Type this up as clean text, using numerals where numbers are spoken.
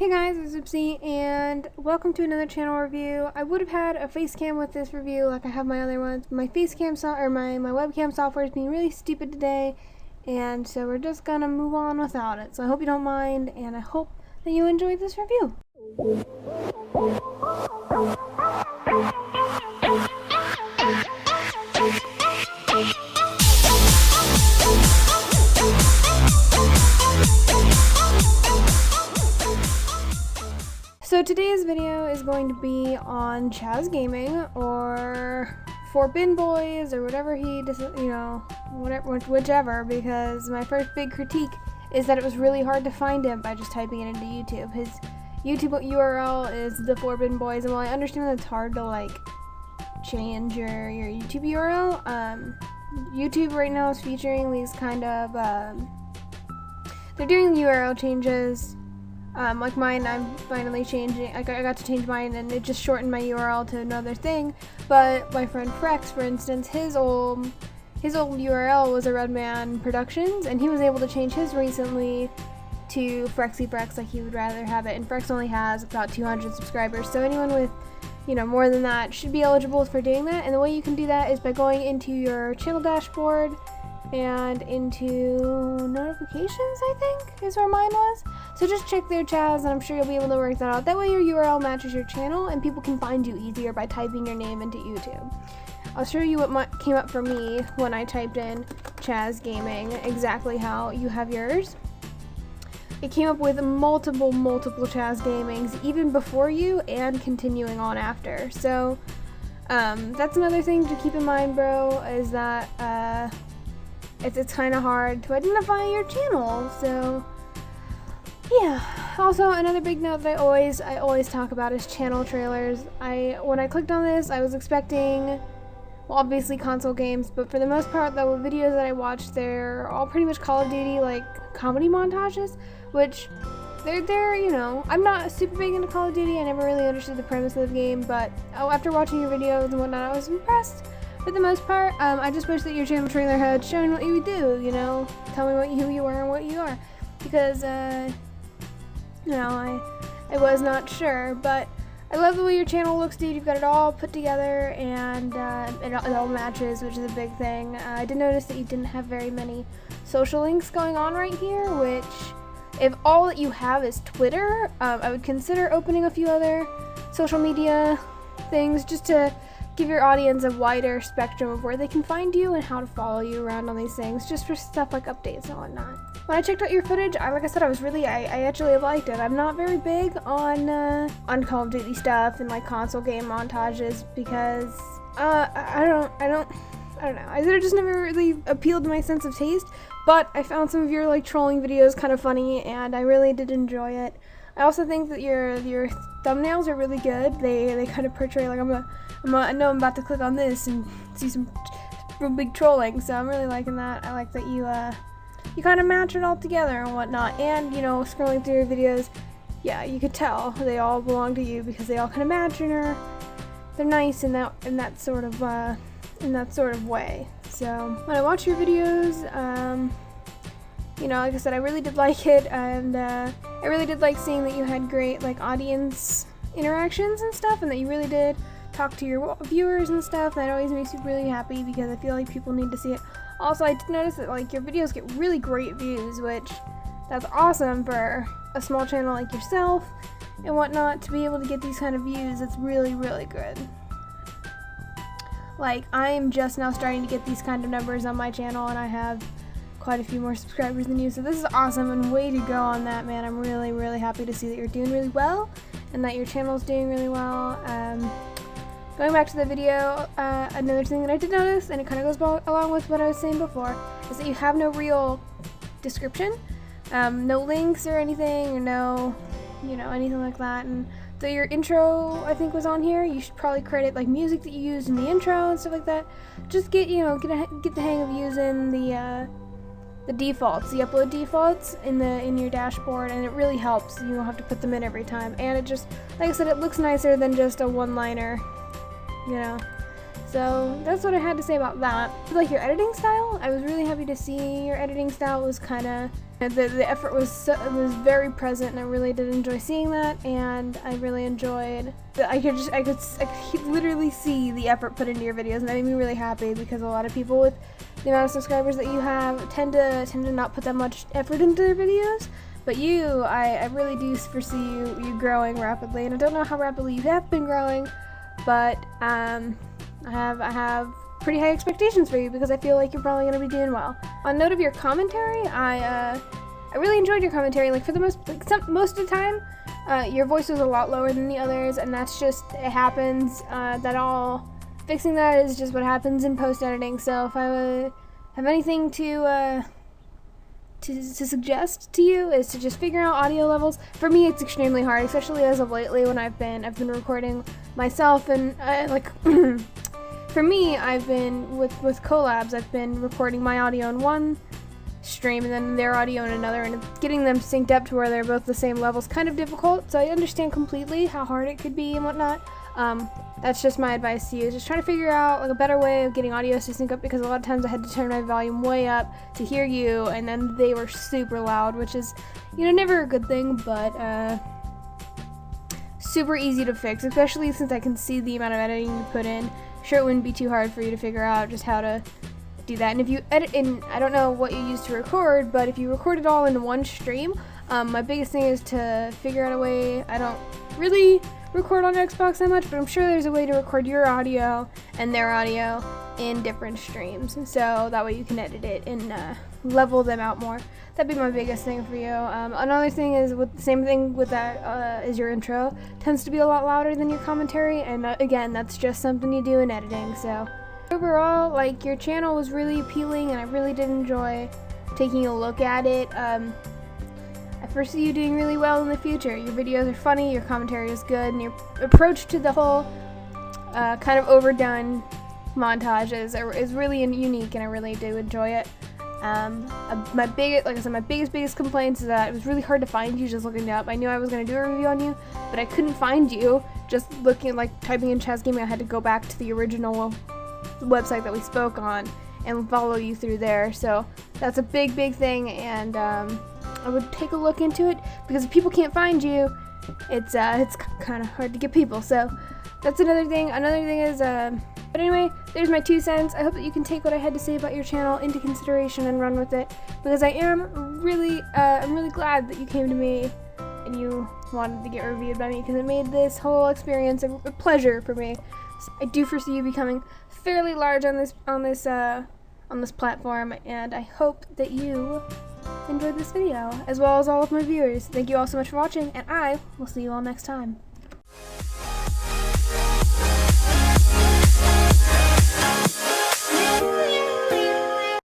Hey guys, it's Oopsie, and welcome to another channel review. I would have had a face cam with this review like I have my other ones. My face cam my webcam software is being really stupid today, and so we're just gonna move on without it. So I hope you don't mind, and I hope that you enjoyed this review. So today's video is going to be on Chaz Gaming, or Forbidden Boys, or whatever whichever, because my first big critique is that it was really hard to find him by just typing it into YouTube. His YouTube URL is the Forbidden Boys, and while I understand that it's hard to change your YouTube URL, YouTube right now is featuring these kind of, they're doing URL changes. Like mine, I'm finally changing. I got to change mine, and it just shortened my URL to another thing. But my friend Frex, for instance, his old URL was a Redman Productions, and he was able to change his recently to Frexy Frex, like he would rather have it. And Frex only has about 200 subscribers, so anyone with more than that should be eligible for doing that. And the way you can do that is by going into your channel dashboard and into notifications, I think is where mine was. So just check there, Chaz, and I'm sure you'll be able to work that out. That way your URL matches your channel and people can find you easier by typing your name into YouTube. I'll show you what came up for me when I typed in Chaz Gaming, exactly how you have yours. It came up with multiple Chaz Gamings, even before you and continuing on after. So that's another thing to keep in mind, bro, is that it's kind of hard to identify your channel. So yeah. Also, another big note that I always talk about is channel trailers. When I clicked on this, I was expecting, well, obviously console games, but for the most part, the videos that I watched, they're all pretty much Call of Duty comedy montages, which they're I'm not super big into Call of Duty. I never really understood the premise of the game, but after watching your videos and whatnot, I was impressed. For the most part, I just wish that your channel trailer had shown what you would do, tell me who you are and what you are, because I was not sure. But I love the way your channel looks, dude. You've got it all put together, and it all matches, which is a big thing. I did notice that you didn't have very many social links going on right here, which, if all that you have is Twitter, I would consider opening a few other social media things just to give your audience a wider spectrum of where they can find you and how to follow you around on these things, just for stuff like updates and whatnot. When I checked out your footage, like I said, I actually liked it. I'm not very big on Call of Duty stuff and console game montages, because I don't know. It just never really appealed to my sense of taste. But I found some of your trolling videos kind of funny, and I really did enjoy it. I also think that your thumbnails are really good. They kind of portray I know I'm about to click on this and see some real big trolling, so I'm really liking that. I like that you kind of match it all together and whatnot. And scrolling through your videos, yeah, you could tell they all belong to you because they all kind of match and they're nice in that sort of way. So when I watch your videos, like I said, I really did like it, and I really did like seeing that you had great audience interactions and stuff, and that you really did talk to your viewers and stuff. That always makes me really happy, because I feel like people need to see it. Also, I did notice that your videos get really great views, which that's awesome for a small channel like yourself and whatnot. To be able to get these kind of views, it's really good. I'm just now starting to get these kind of numbers on my channel, and I have quite a few more subscribers than you, so this is awesome, and way to go on that, man. I'm really happy to see that you're doing really well and that your channel's doing really well. Going back to the video, another thing that I did notice, and it kind of goes along with what I was saying before, is that you have no real description, no links or anything, or no, anything like that. And so your intro, I think, was on here. You should probably credit music that you used in the intro and stuff like that. Just get the hang of using the defaults, the upload defaults in your dashboard, and it really helps. You don't have to put them in every time, and it just, like I said, it looks nicer than just a one-liner, So that's what I had to say about that. Like your editing style, I was really happy to see your editing style was kind of, the effort was very present, and I really did enjoy seeing that, and I really enjoyed that I could literally see the effort put into your videos, and that made me really happy, because a lot of people with the amount of subscribers that you have tend to not put that much effort into their videos. But you, I really do foresee you growing rapidly, and I don't know how rapidly you have been growing, but I have pretty high expectations for you, because I feel like you're probably going to be doing well. On note of your commentary, I really enjoyed your commentary. Like, for the most of the time, your voice was a lot lower than the others, and that's just, it happens. Fixing that is just what happens in post-editing. So if I have anything to suggest to you, is to just figure out audio levels. For me, it's extremely hard, especially as of lately when I've been recording myself, and for me, I've been with collabs, I've been recording my audio in one stream and then their audio in another, and getting them synced up to where they're both the same level is kind of difficult. So I understand completely how hard it could be and whatnot. That's just my advice to you, is just try to figure out like a better way of getting audio to sync up, because a lot of times I had to turn my volume way up to hear you, and then they were super loud, which is, never a good thing, but super easy to fix, especially since I can see the amount of editing you put in. Sure, it wouldn't be too hard for you to figure out just how to do that. And if you edit in, I don't know what you use to record, but if you record it all into one stream, my biggest thing is to figure out a way. I don't really record on Xbox that much, but I'm sure there's a way to record your audio and their audio in different streams, so that way you can edit it and level them out more. That'd be my biggest thing for you. Another thing is, with the same thing with that, is your intro tends to be a lot louder than your commentary, and again, that's just something you do in editing. So overall, like, your channel was really appealing, and I really did enjoy taking a look at it. I foresee you doing really well in the future. Your videos are funny, your commentary is good, and your approach to the whole kind of overdone montages is really unique, and I really do enjoy it. My biggest complaints is that it was really hard to find you just looking up. I knew I was going to do a review on you, but I couldn't find you just looking, like, typing in Chaz Gaming. I had to go back to the original website that we spoke on and follow you through there. So that's a big thing, and I would take a look into it, because if people can't find you, it's kind of hard to get people. So that's another thing. Another thing is, but anyway, there's my 2 cents. I hope that you can take what I had to say about your channel into consideration and run with it, because I'm really glad that you came to me and you wanted to get reviewed by me, because it made this whole experience a pleasure for me. So I do foresee you becoming fairly large on this platform, and I hope that you enjoyed this video, as well as all of my viewers. Thank you all so much for watching, and I will see you all next time.